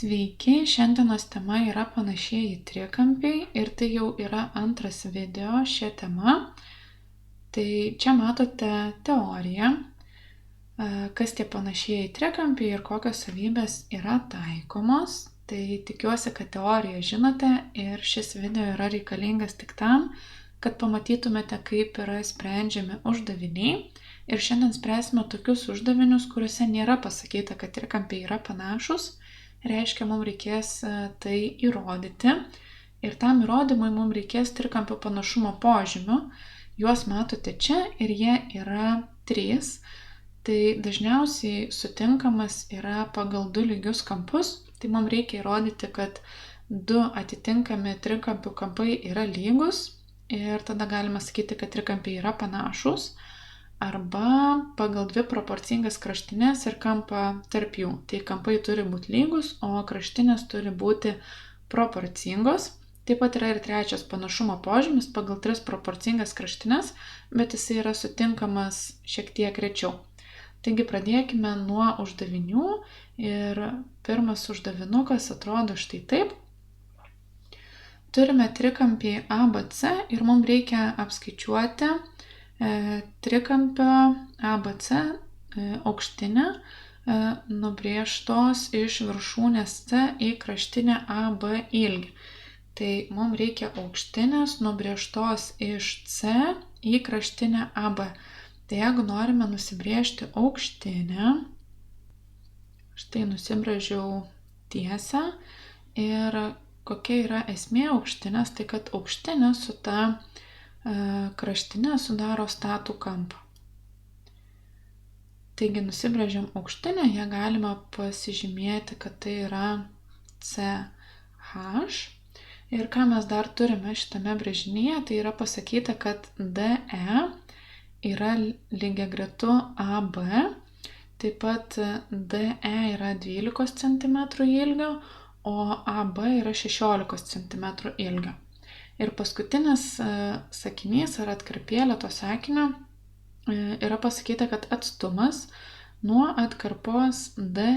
Sveiki, šiandienos tema yra panašieji trikampiai ir tai jau yra antras video šią temą. Tai čia matote teoriją, kas tie panašieji trikampiai ir kokios savybės yra taikomos. Tai tikiuosi, kad teoriją žinote ir šis video yra reikalingas tik tam, kad pamatytumėte, kaip yra sprendžiami uždaviniai. Ir šiandien spręsime tokius uždavinius, kuriuose nėra pasakyta, kad trikampiai yra panašus. Reiškia, mums reikės tai įrodyti ir tam įrodymui mums reikės trikampio panašumo požymių. Juos matote čia ir jie yra 3. Tai dažniausiai sutinkamas yra pagal 2 lygius kampus. Tai mums reikia įrodyti, kad 2 atitinkami trikampių kampai yra lygus ir tada galima sakyti, kad trikampiai yra panašus. Arba pagal 2 proporcingas kraštines ir kampą tarp jų. Tai kampai turi būti lygus, o kraštinės turi būti proporcingos. Taip pat yra ir trečias panašumo požymis pagal 3 proporcingas kraštines, bet jisai yra sutinkamas šiek tiek rečiau. Taigi pradėkime nuo uždavinių ir pirmas uždavinukas atrodo štai taip. Turime trikampį ABC ir mums reikia apskaičiuoti trikampio ABC aukštinę nubrėžtos iš viršūnės C į kraštinę AB ilgį. Tai mums reikia aukštinės nubrėžtos iš C į kraštinę AB. Tai jeigu norime nusibrėžti aukštinę, štai nusibrėžiau tiesę ir kokia yra esmė aukštinės, tai kad aukštinė su ta kraštinė sudaro statų kampą. Taigi nusibrėžiam aukštinę, ją galima pasižymėti, kad tai yra CH. Ir ką mes dar turime šitame brėžinyje, tai yra pasakyta, kad DE yra lygiagretu AB, taip pat DE yra 12 cm ilgio, o AB yra 16 cm ilgio. Ir paskutinis sakinys ar atkarpėlė to sakinio yra pasakyta, kad atstumas nuo atkarpos DE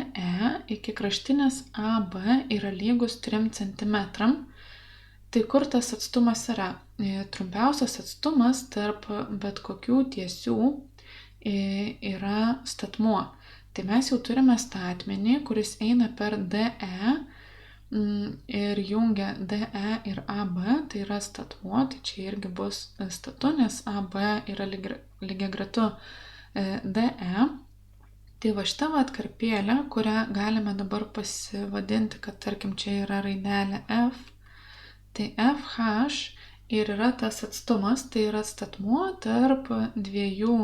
iki kraštinės AB yra lygus 3 cm. Tai kur tas atstumas yra? Trumpiausias atstumas tarp bet kokių tiesių yra statmuo. Tai mes jau turime statmenį, kuris eina per DE ir jungia DE ir AB, tai yra statmuo, tai čia irgi bus statu, nes AB yra lygiagretu DE. Tai va šita atkarpėlė, kurią galime dabar pasivadinti, kad tarkim čia yra raidelė F, tai FH ir yra tas atstumas, tai yra statmuo tarp 2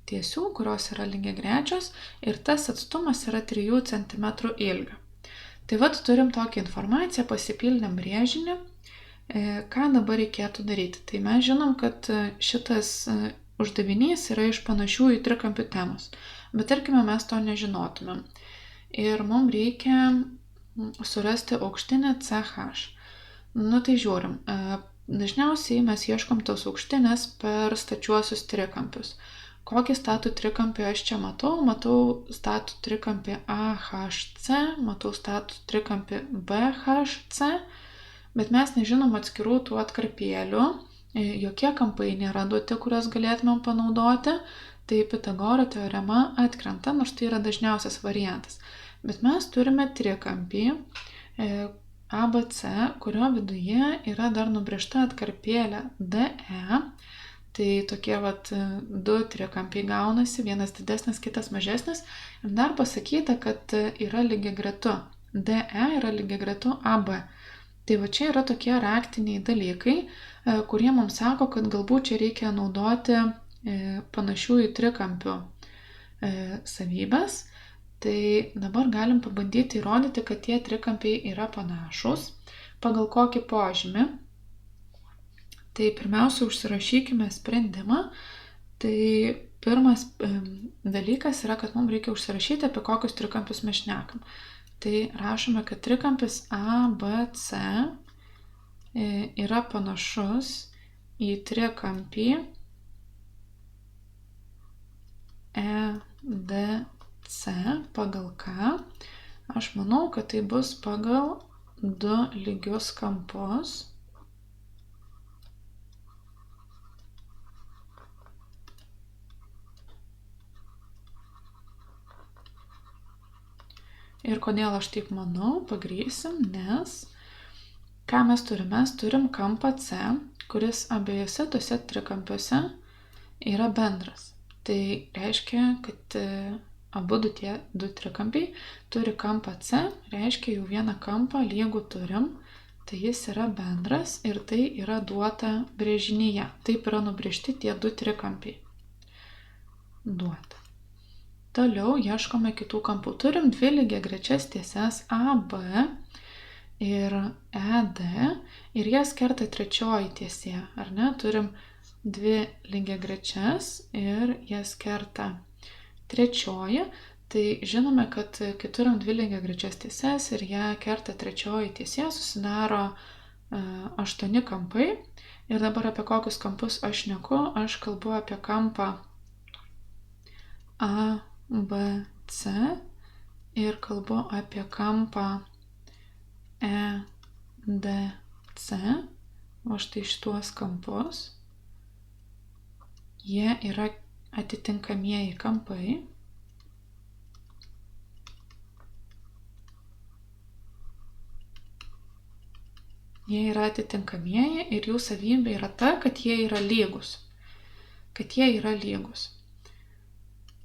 tiesių, kurios yra lygiagrečios ir tas atstumas yra 3 cm ilgio. Tai vat turim tokią informaciją, pasipildėm brėžinį. Ką dabar reikėtų daryti? Tai mes žinom, kad šitas uždavinys yra iš panašiųjų trikampių temos, bet tarkime mes to nežinotumėm. Ir mums reikia surasti aukštinę CH. Nu tai žiūrim, dažniausiai mes ieškom tos aukštinės per stačiuosius trikampius. Kokį statų trikampį aš čia matau? Matau statų trikampį AHC, matau statų trikampį BHC, bet mes nežinom atskirų tų atkarpėlių, jokie kampai nėra duoti, kuriuos galėtumėm panaudoti, tai Pitagoro teorema atkrenta, nors tai yra dažniausias variantas. Bet mes turime trikampį ABC, kurio viduje yra dar nubrėžta atkarpėlė DE. Tai tokie 2 trikampiai gaunasi, vienas didesnis, kitas mažesnis. Ir dar pasakyta, kad yra lygiagretu. DE yra lygiagretu AB. Tai va čia yra tokie raktiniai dalykai, kurie mums sako, kad galbūt čia reikia naudoti panašiųjų trikampių savybės. Tai dabar galim pabandyti įrodyti, kad tie trikampiai yra panašus. Pagal kokį požymį? Tai pirmiausia, užsirašykime sprendimą. Tai pirmas dalykas yra, kad mums reikia užsirašyti, apie kokius trikampius mes šnekam. Tai rašome, kad trikampis ABC yra panašus į trikampį EDC pagal ką? Aš manau, kad tai bus pagal 2 lygius kampus. Ir kodėl aš taip manau, pagrįsim, nes ką mes turim? Mes turim kampą C, kuris abiejose tose trikampiuose yra bendras. Tai reiškia, kad abu tie 2 trikampiai turi kampą C, reiškia jau vieną kampą lygų turim, tai jis yra bendras ir tai yra duota brėžinyje. Taip yra nubrėžti tie 2 trikampiai. Duota. Toliau ieškome kitų kampų. Turim 2 lygiagrečias tiesias AB ir ED ir jas kerta trečioji tiesė, ar ne? Turim 2 lygiagrečias ir jas kerta trečioji. Tai žinome, kad kai turim 2 lygiagrečias tiesės ir ją kerta trečioji tiesė, susidaro 8 kampai. Ir dabar apie kokius kampus aš šneku? Aš kalbu apie kampą ABC ir kalbu apie kampą EDC. O štai šituos kampus. Jie yra atitinkamieji kampai. Jie yra atitinkamieji ir jų savybė yra ta, kad jie yra lygus.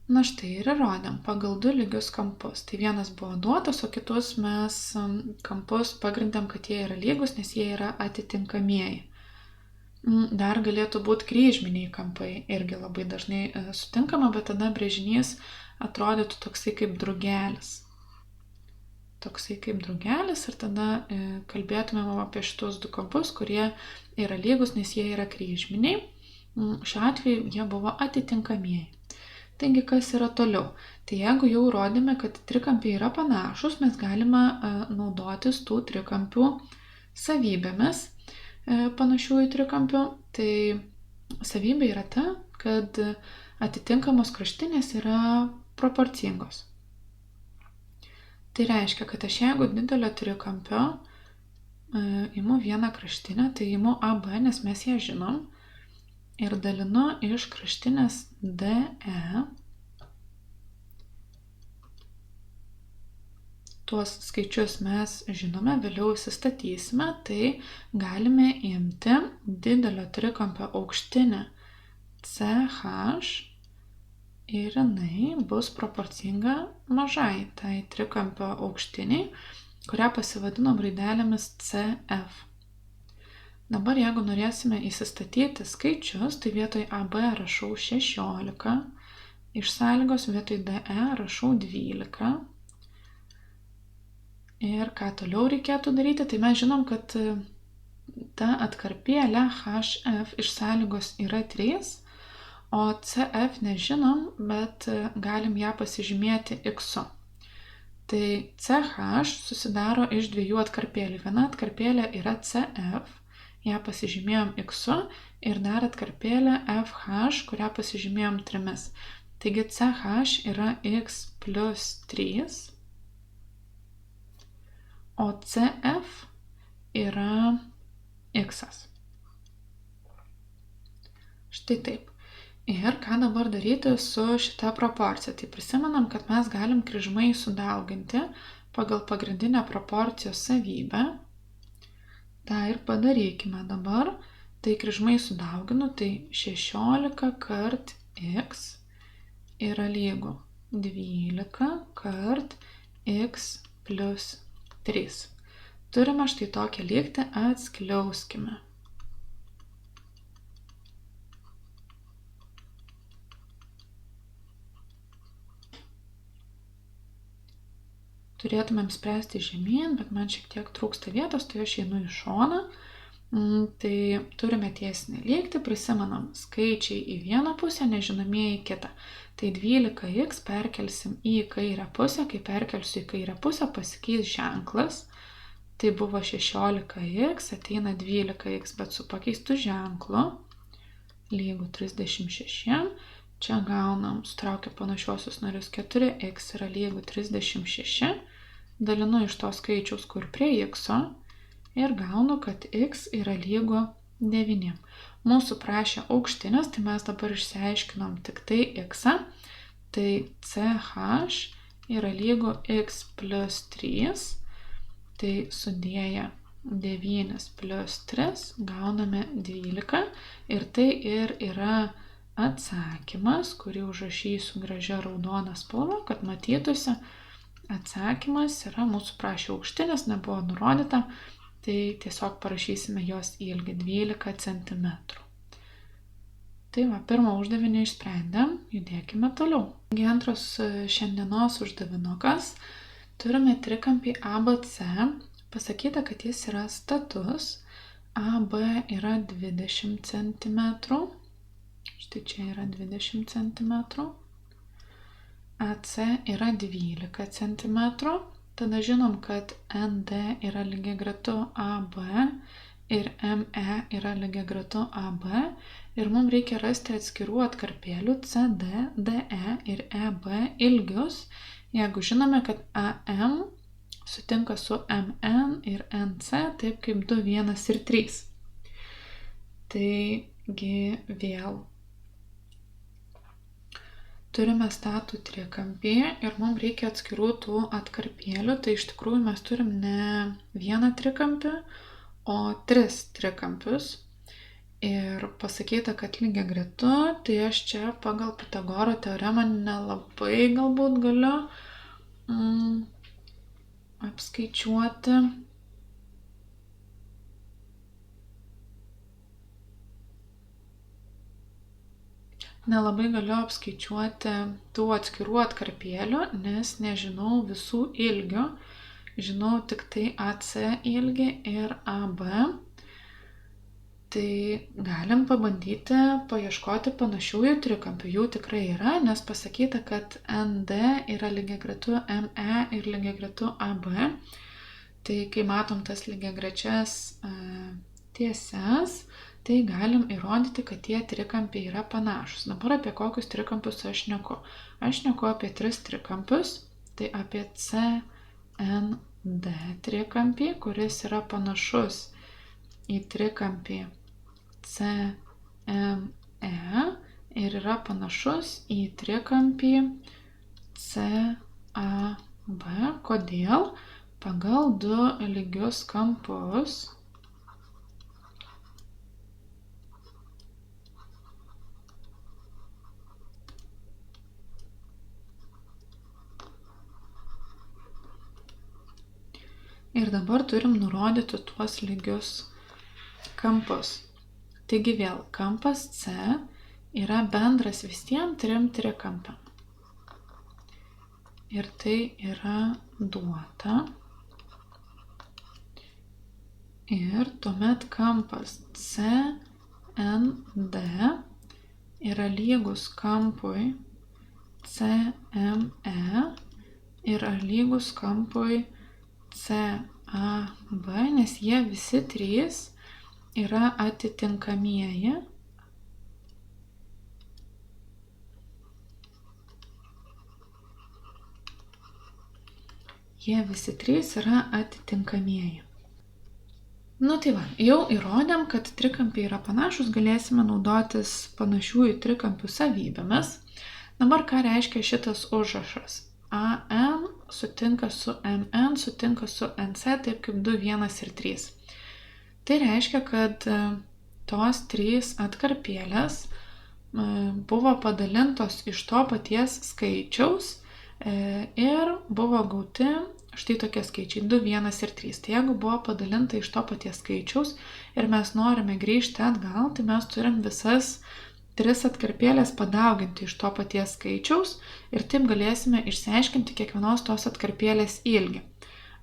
Na štai ir įrodėm pagal 2 lygius kampus. Tai vienas buvo duotas, o kitus mes kampus pagrindėm, kad jie yra lygus, nes jie yra atitinkamieji. Dar galėtų būti kryžminiai kampai, irgi labai dažnai sutinkama, bet tada brėžinys atrodytų toksai kaip drugelis. Ir tada kalbėtumėm apie šitus 2 kampus, kurie yra lygus, nes jie yra kryžminiai. Šiuo atveju jie buvo atitinkamieji. Taigi, kas yra toliau? Tai jeigu jau rodėme, kad trikampiai yra panašus, mes galime naudotis tų trikampių savybėmis panašiųjų trikampių. Tai savybė yra ta, kad atitinkamos kraštinės yra proporcingos. Tai reiškia, kad aš jeigu didelio trikampio imu vieną kraštinę, tai imu AB, nes mes ją žinom, ir dalinu iš kraštinės DE. Tuos skaičius mes žinome, vėliau įsistatysime, tai galime imti didelio trikampio aukštinę CH ir jinai bus proporcinga mažai tai trikampio aukštiniai, kurią pasivadinom raidelėmis CF. Dabar jeigu norėsime įsistatyti skaičius, tai vietoj AB rašau 16, iš sąlygos vietoj DE rašau 12. Ir ką toliau reikėtų daryti, tai mes žinom, kad ta atkarpėlė HF iš sąlygos yra 3, o CF nežinom, bet galim ją pasižymėti X. Tai CH susidaro iš 2 atkarpėlių. Viena atkarpėlė yra CF, ją pasižymėjom X, ir dar atkarpėlė FH, kurią pasižymėjom 3. Taigi CH yra X plus 3, o CF yra X. Štai taip. Ir ką dabar daryti su šita proporcija? Tai prisimenam, kad mes galim kryžmai sudauginti pagal pagrindinę proporcijos savybę. Ta ir padarykime dabar. Tai kryžmai sudauginu, tai 16 kart x yra lygu 12 kart x plus 3. Turime štai tokią lygtį, atskliauskime. Turėtumėm spręsti žemyn, bet man šiek tiek trūksta vietos, tai aš einu į šoną. Tai turime tiesinę lygtį, prisimenam skaičiai į vieną pusę, nežinomieji į kitą. Tai 12x perkelsim į kairę pusę, kai perkelsiu į kairę pusę, pasikeis ženklas. Tai buvo 16x, ateina 12x, bet su pakeistu ženklu, lygu 36. Čia gaunam, sutraukia panašiuosius narius 4x yra lygu 36, dalinu iš to skaičiaus, kur prie x ir gaunu, kad x yra lygu 9. Mūsų prašė aukštinės, tai mes dabar išsiaiškinom tik tai x, tai ch yra lygu x plus 3, tai sudėję 9 plus 3 gauname 12 ir tai ir yra atsakymas, kurį užrašysiu gražia raudona spalva, kad matytųsi. Atsakymas yra mūsų prašė aukštinės, nebuvo nurodyta, tai tiesiog parašysime jos ilgį 12 cm. Tai va, pirmą uždavinį išsprendėm, judėkime toliau. Antras šiandienos uždavinukas. Turime trikampį ABC, pasakyta, kad jis yra status, AB yra 20 cm, štai čia yra 20 cm, AC yra 12 cm, tada žinom, kad ND yra lygiagretu AB ir ME yra lygiagretu AB ir mums reikia rasti atskirų atkarpėlių CD, DE ir EB ilgius, jeigu žinome, kad AM sutinka su MN ir NC, taip kaip 2, 1 ir 3. Taigi vėl turime statų trikampį ir mums reikia atskirų tų atkarpėlių, tai iš tikrųjų mes turim ne vieną trikampį, o 3 trikampius. Ir pasakyta, kad lygiagretu, tai aš čia pagal Pitagoro teoremą nelabai galbūt galiu apskaičiuoti. Nelabai galiu apskaičiuoti tų atskirų atkarpėlių, nes nežinau visų ilgių. Žinau tik tai AC ilgį ir AB. Tai galim pabandyti paieškoti panašiųjų trikampių. Jų tikrai yra, nes pasakyta, kad ND yra lygiagretu ME ir lygiagretu AB. Tai kai matom tas lygiagrečias tiesias, tai galim įrodyti, kad tie trikampiai yra panašus. Dabar apie kokius trikampius aš šneku? Aš šneku apie 3 trikampius, tai apie CND trikampį, kuris yra panašus į trikampį CME ir yra panašus į trikampį CAB. Kodėl? Pagal 2 lygius kampus ir dabar turim nurodyti tuos lygius kampus. Taigi vėl, kampas C yra bendras visiems 3 trikampiam. Ir tai yra duota. Ir tuomet kampas CND yra lygus kampui CME ir lygus kampui CAB, nes jie visi 3 yra atitinkamieji. Jie visi 3 yra atitinkamieji. Nu tai va, jau įrodėm, kad trikampiai yra panašus, galėsime naudotis panašiųjų trikampių savybėmis. Dabar ką reiškia šitas užrašas? AM sutinka su MN, sutinka su NC, taip kaip 2, 1 ir 3. Tai reiškia, kad tos 3 atkarpėlės buvo padalintos iš to paties skaičiaus ir buvo gauti štai tokie skaičiai 2, 1 ir 3. Tai jeigu buvo padalinta iš to paties skaičiaus ir mes norime grįžti atgal, tai mes turim visas 3 atkarpėlės padauginti iš to paties skaičiaus ir taip galėsime išsiaiškinti kiekvienos tos atkarpėlės ilgį.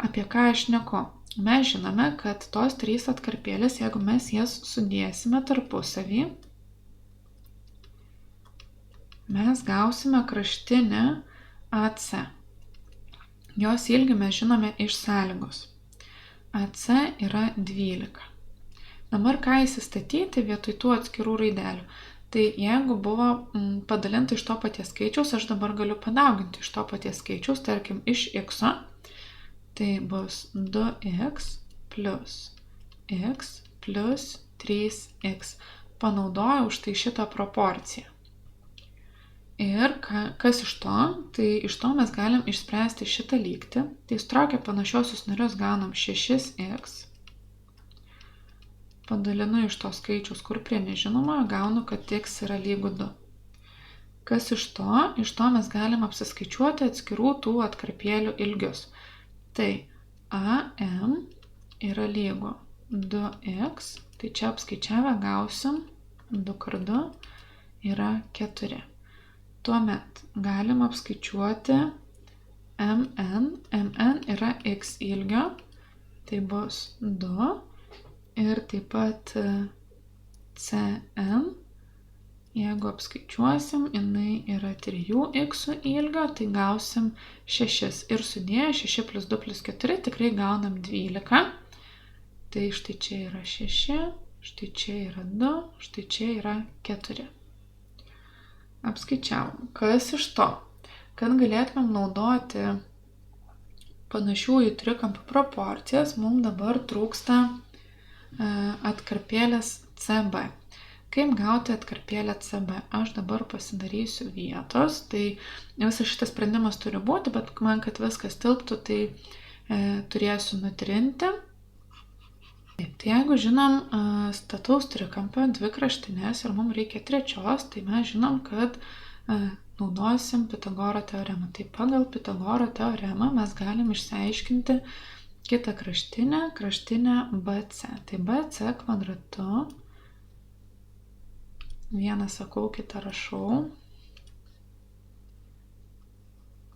Apie ką aš šneku? Mes žinome, kad tos 3 atkarpėlės, jeigu mes jas sudėsime tarpusavį, mes gausime kraštinį AC. Jos ilgį mes žinome iš sąlygos. AC yra 12. Dabar ką įsistatyti vietoj tų atskirų raidelių? Tai jeigu buvo padalinta iš to paties skaičiaus, aš dabar galiu padauginti iš to paties skaičiaus, tarkim, iš x. tai bus 2x plus x plus 3x. Panaudojau štai šitą proporciją. Ir kas iš to? Tai iš to mes galim išspręsti šitą lygtį. Tai sutraukę panašiosius narius gaunam 6x. Padalinu iš to skaičius, kur prie nežinoma, gaunu, kad x yra lygu 2. Kas iš to? Iš to mes galim apsiskaičiuoti atskirų tų atkarpėlių ilgius. Tai AM yra lygu 2x, tai čia apskaičiavę gausim 2 kart 2 yra 4. Tuomet galim apskaičiuoti MN. MN yra x ilgio, tai bus 2. Ir taip pat CN, jeigu apskaičiuosim, jinai yra 3x ilgio, tai gausim 6. Ir sudėję 6 plus 2 plus 4 tikrai gaunam 12. Tai štai čia yra 6, štai čia yra 2, štai čia yra 4. Apskaičiavom. Kas iš to? Kad galėtumėm naudoti panašiųjų trikampių proporcijas, mums dabar trūksta atkarpėlės CB. Kaip gauti atkarpėlę CB? Aš dabar pasidarysiu vietos, tai visas šitas sprendimas turi būti, bet man, kad viskas tilptų, tai turėsiu nutrinti. Taip, tai jeigu žinom stataus trikampio dvi kraštinės ir mums reikia trečios, tai mes žinom, kad naudosim Pitagoro teoremą. Tai pagal Pitagoro teoremą mes galim išsiaiškinti kitą kraštinę BC. Tai BC kvadratu, vieną sakau, kitą rašau.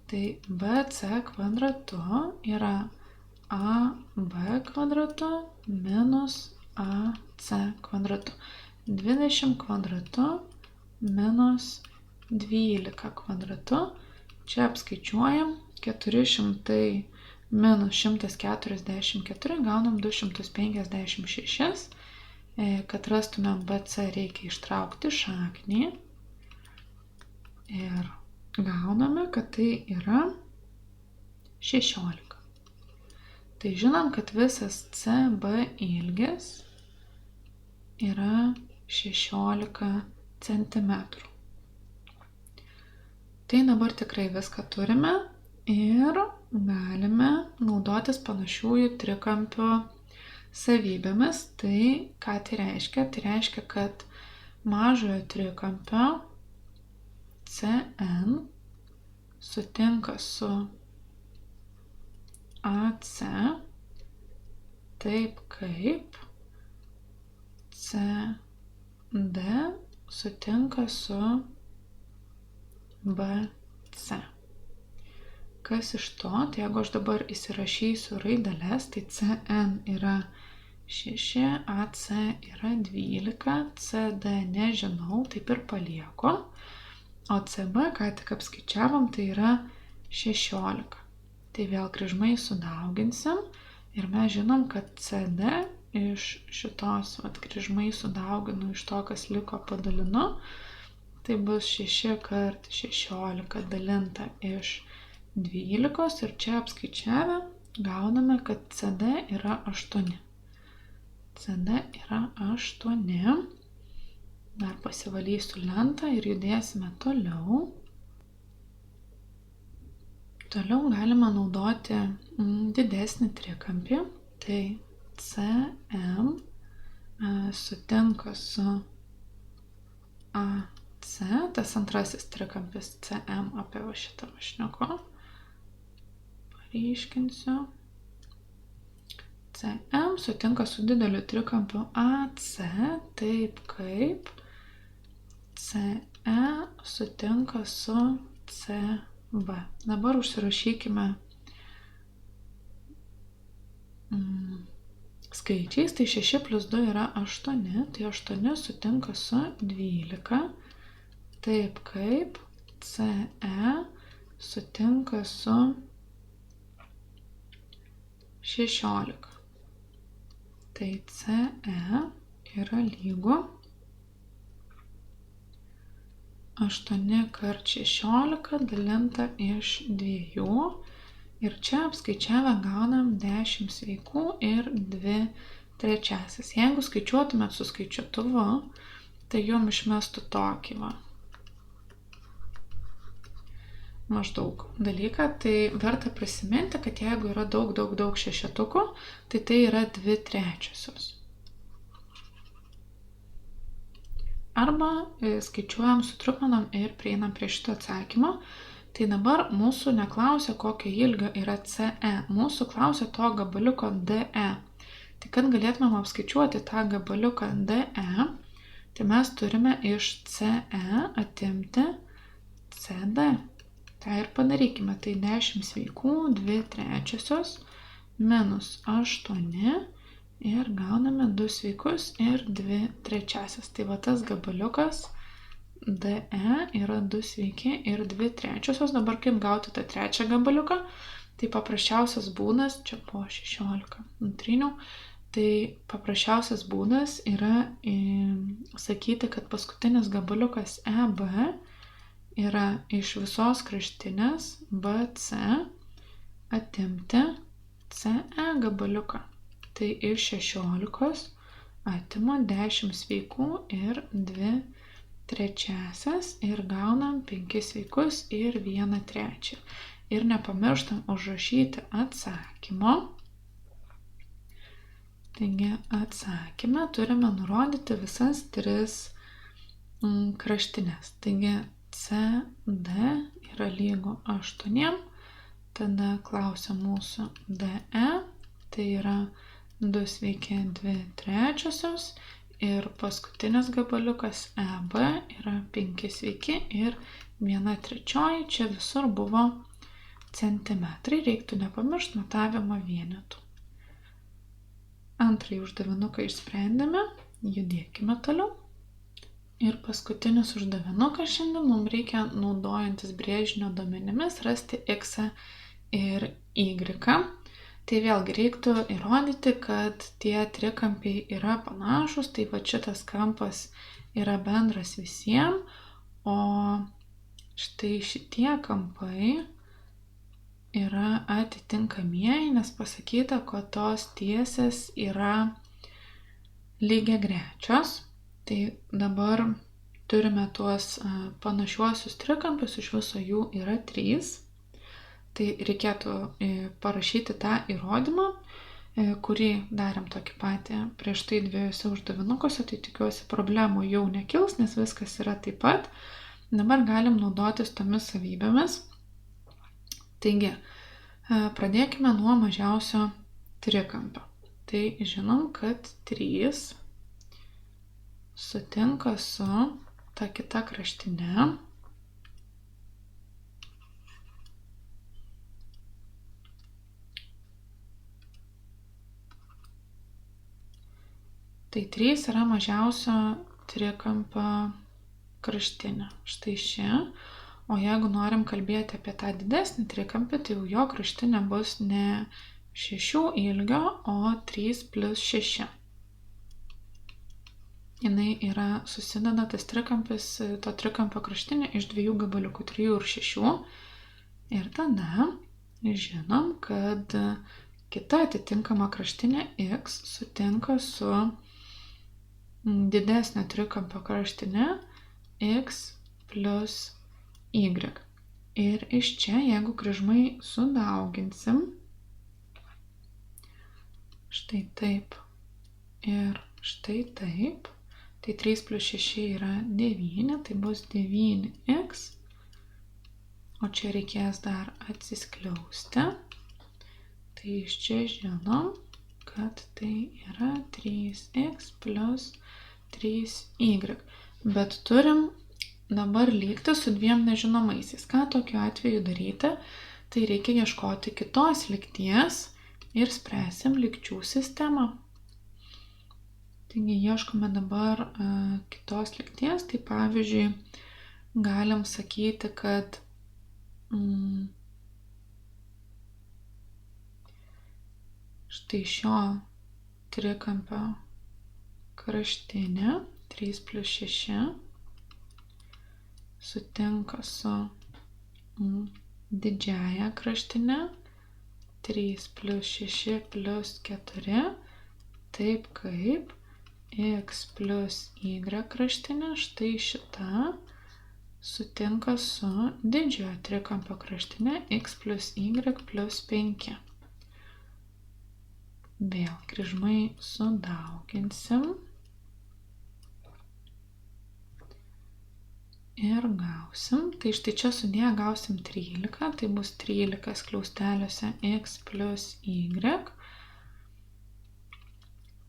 Tai BC kvadratu yra AB kvadratu minus AC kvadratu. 20 kvadratu minus 12 kvadratu. Čia apskaičiuojam 400 minus 144, gaunam 256. Kad rastumėm BC, reikia ištraukti šaknį. Ir gauname, kad tai yra 16. Tai žinom, kad visas CB ilgis yra 16 cm. Tai dabar tikrai viską turime ir galime naudotis panašiųjų trikampių savybėmis. Tai ką tai reiškia? Tai reiškia, kad mažojo trikampio CN sutinka su AC taip kaip CD sutinka su BC. Kas iš to? Tai jeigu aš dabar įsirašysiu raideles, tai CN yra 6, AC yra 12, CD nežinau, taip ir palieku, o CB, ką tik apskaičiavom, tai yra 16. Tai vėl kryžmai sudauginsim ir mes žinom, kad CD iš šitos kryžmai sudauginu iš to, kas liko padalinu. Tai bus 6 kart 16 dalinta iš 12 ir čia apskaičiavę gauname, kad CD yra 8. CD yra 8. Dar pasivalysiu lentą ir judėsime toliau. Toliau galima naudoti didesnį trikampį, tai CM sutinka su AC, tas antrasis trikampis CM, apie šitą šneku. Paryškinsiu. CM sutinka su dideliu trikampiu AC, taip kaip CE sutinka su CB. Dabar užsirašykime skaičiais, tai 6 plus 2 yra 8, tai 8 sutinka su 12, taip kaip CE sutinka su 16. Tai CE yra lygu 8 kart 16 dalinta iš 2 Ir čia apskaičiavę gaunam 10 sveikų ir 2 trečiasias. Jeigu skaičiuotumėt su skaičiuotuvu, tai jum išmestų tokį maždaug dalyką. Tai verta prisiminti, kad jeigu yra daug šešetukų, tai yra 2 trečiosios. Arba skaičiuojam, sutrumpinam ir prieinam prie šito atsakymo. Tai dabar mūsų neklausia, kokio ilgio yra CE, mūsų klausia to gabaliuko DE. Tai kad galėtumėm apskaičiuoti tą gabaliuką DE, tai mes turime iš CE atimti CD. Tai ir padarykime, tai 10 sveikų, 2 trečiosios, minus 8 ir gauname 2 sveikus ir 2 trečiasias. Tai va tas gabaliukas DE yra 2 sveiki ir 2 trečiosios. Dabar kaip gauti tą trečią gabaliuką? Tai paprasčiausias būdas, čia po 16 nutryniau, tai paprasčiausias būdas yra sakyti, kad paskutinis gabaliukas EB yra iš visos kraštinės BC atimti CE gabaliuką. Tai iš 16 atimu 10 sveikų ir 2 trečiasias ir gaunam 5 sveikus ir 1 trečią. Ir nepamirštam užrašyti atsakymo. Taigi atsakyme turime nurodyti visas 3 kraštinės. Taigi CD yra lygu 8, tada klausia mūsų DE, tai yra 2 sveiki 2 trečiosios ir paskutinis gabaliukas EB yra 5 sveiki ir 1 trečioji. Čia visur buvo centimetrai, reiktų nepamiršti matavimo vienetų. Antrąjį uždavinuką išsprendėme, judėkime toliau. Ir paskutinis uždavinukas šiandien mums reikia, naudojantis brėžinio duomenimis, rasti x ir y. Tai vėlgi reiktų įrodyti, kad tie trikampiai yra panašus, tai va šitas kampas yra bendras visiems, o štai šitie kampai yra atitinkamieji, nes pasakyta, kad tos tiesės yra lygiagrečios. Tai dabar turime tuos panašiuosius trikampius, iš viso jų yra 3. Tai reikėtų parašyti tą įrodymą, kurį darėm tokį patį prieš tai 2 uždavinukose, tai tikiuosi problemų jau nekils, nes viskas yra taip pat. Dabar galim naudotis tomis savybėmis. Taigi, pradėkime nuo mažiausio trikampio. Tai žinom, kad 3 sutinka su ta kita kraštinė. Tai 3 yra mažiausio trikampio kraštinė. Štai ši. O jeigu norim kalbėti apie tą didesnį trikampį, tai jau jo kraštinė bus ne 6 ilgio, o 3 plus 6. Jinai yra susideda tas trikampis, to trikampio kraštinė iš 2 gabaliukų, 3 ir 6. Ir tada žinom, kad kita atitinkama kraštinė x sutinka su didesnio trikampio kraštinė x plus y. Ir iš čia, jeigu kryžmai sudauginsim, štai taip ir štai taip, tai 3 plus 6 yra 9, tai bus 9x, o čia reikės dar atsiskliausti. Tai iš čia žinom, kad tai yra 3x plus 3y. Bet turim dabar lygti su 2 nežinomaisiais. Ką tokiu atveju daryti? Tai reikia ieškoti kitos lygties ir spręsim lygčių sistemą. Taigi ieškome dabar kitos lygties. Tai pavyzdžiui, galim sakyti, kad štai šio trikampio kraštinė 3 plus 6 sutinka su didžiąja kraštinė 3 plus 6 plus 4, taip kaip x plus y kraštinė, štai šita, sutinka su didžiojo trikampio kraštinė x plus y plus 5. Vėl kryžmai sudauginsim. Ir gausim, tai štai čia sudėję gausim 13, tai bus 13 skliausteliuose x plus y.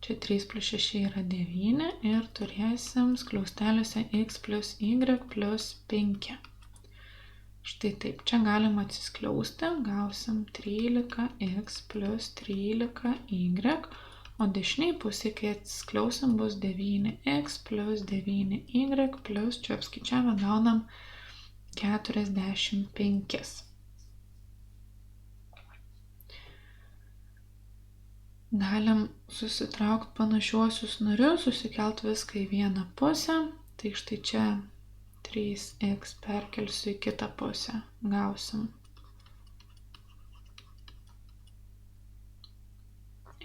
Čia 3 plus 6 yra 9 ir turėsim skliausteliuose x plus y plus 5. Štai taip, čia galim atsiskliausti, gausim 13x plus 13y, o dešiniai pusė, kai atsiskliausim, bus 9x plus 9y plus, čia apskaičiavę, gaunam 45. Galim susitraukti panašiuosius narius, susikelt viską į vieną pusę, tai štai čia 3x perkelsiu į kitą pusę, gausim.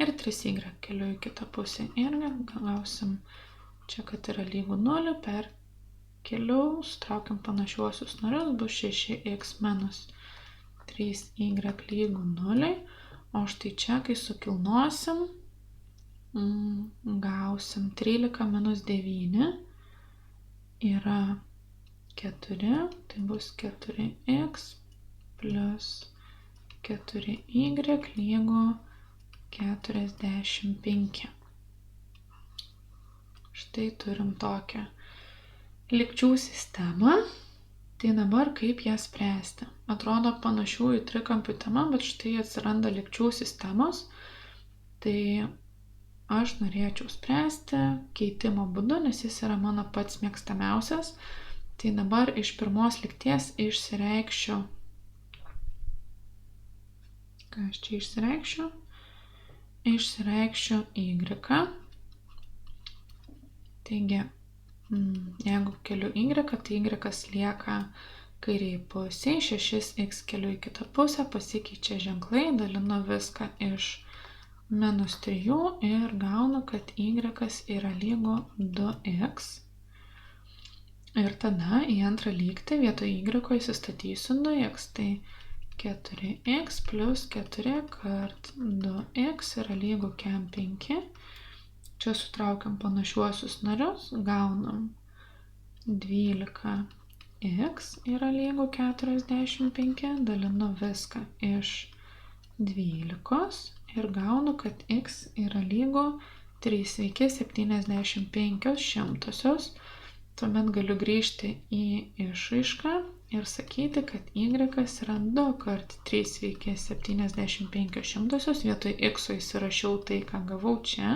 Ir 3y keliu į kitą pusę irgi gausim, čia kad yra lygu 0, perkeliu, sutraukiam panašiuosius narius, bus 6x minus 3y lygu 0, o štai čia, kai sukilnosim, gausim 13 minus 9 yra 4, tai bus 4x plus 4y lygu 45. Štai turim tokią lygčių sistemą. Tai dabar kaip ją spręsti? Atrodo panašių į trikampių temą, bet štai atsiranda lygčių sistemos. Tai aš norėčiau spręsti keitimo būdu, nes jis yra mano pats mėgstamiausias. Tai dabar iš pirmos lygties išsireikšiu. Ką aš čia išsireikšiu? Išsireikšiu y. Taigi, jeigu keliu y, tai y lieka kairiai pusiai, 6x keliu į kitą pusę, pasikeičia ženklai, dalinu viską iš minus 3 ir gaunu, kad y yra lygu 2x. Ir tada į antrą lygtį vietoj y įsistatysiu 2x, tai 4x plus 4 kart 2x yra lygu 5. Čia sutraukiam panašiuosius narius, gaunam 12x yra lygu 45, dalinu viską iš 12 ir gaunu, kad x yra lygu 3,75 šimtosios. Tuomet galiu grįžti į išraišką ir sakyti, kad y yra 2 kart 3,75 šimtosios, vietoj x įsirašiau tai, ką gavau čia.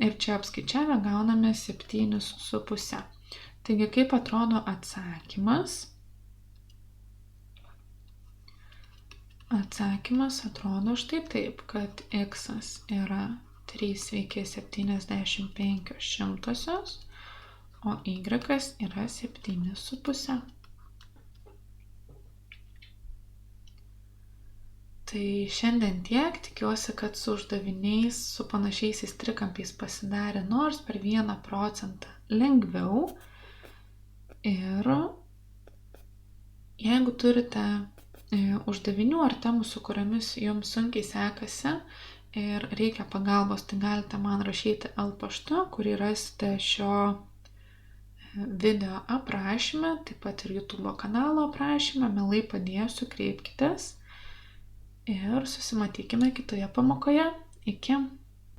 Ir čia apskaičiavę gauname 7,5. Taigi, kaip atrodo atsakymas? Atsakymas atrodo štai taip, kad x yra 3,75 šimtosios, o y yra 7,5. Tai šiandien tiek, tikiuosi, kad su uždaviniais, su panašiaisiais trikampiais pasidarė nors per 1% lengviau. Ir jeigu turite uždavinių ar temų, su kuriomis jums sunkiai sekasi ir reikia pagalbos, tai galite man rašyti paštu, kurį rasite šio video aprašyme, taip pat ir YouTube kanalo aprašyme, mielai padėsiu, kreipkitės ir susimatykime kitoje pamokoje. Iki.